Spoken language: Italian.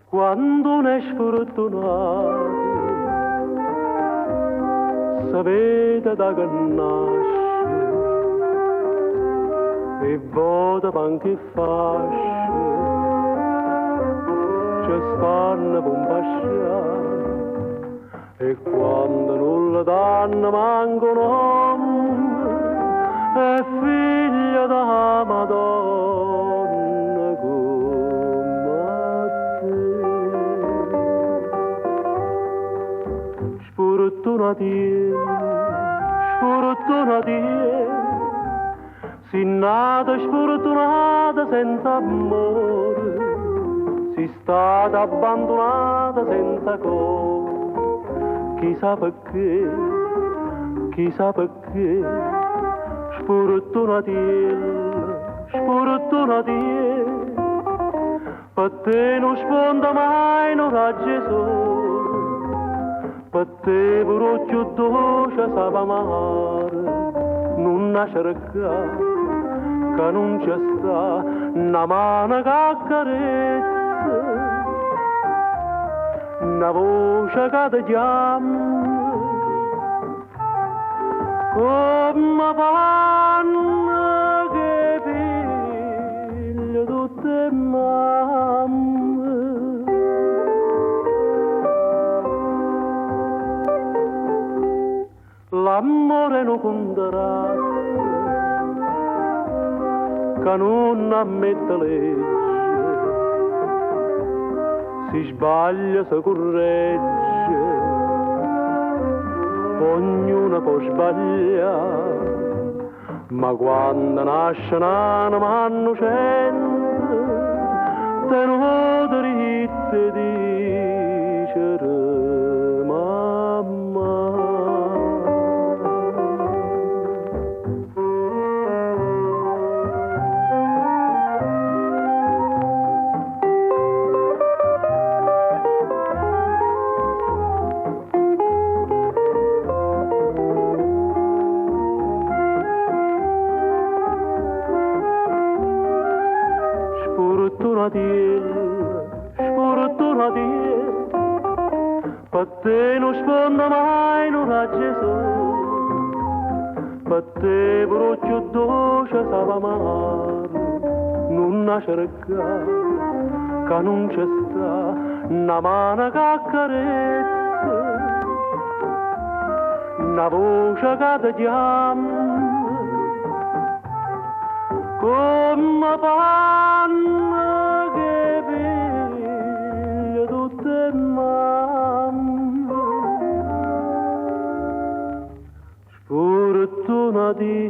Quando ne sfortunato sapete da che nasce e vota panche e fasce ci stanno pompasciare e quando non le danno manco un uomo è figlio da Madonna come te. Sfortunati, si nata sfortunata senza amore, si stata abbandonata senza cuore, chissà perché, sfortunati, per te non sponda mai un raggio sole, per te pure più dolce sa amare, non la cercare, che non c'è sta una mano che accarezza, una voce che ti chiama, come fanno che figlio tutte mamme. L'amore non conterà, che non ammette legge, si sbaglia, si corregge, ognuno può sbagliare, ma quando nasce un'anima innocente, tenuto diritto di dicere mamma. Sfortunati, per te non sfonda mai un raggio sole, per te pure più dolce sa amare, non la cercare, che non c'è sta una mano che accarezza, una voce che ti chiama, come fanno che figlio tutte mamme. Sfortunati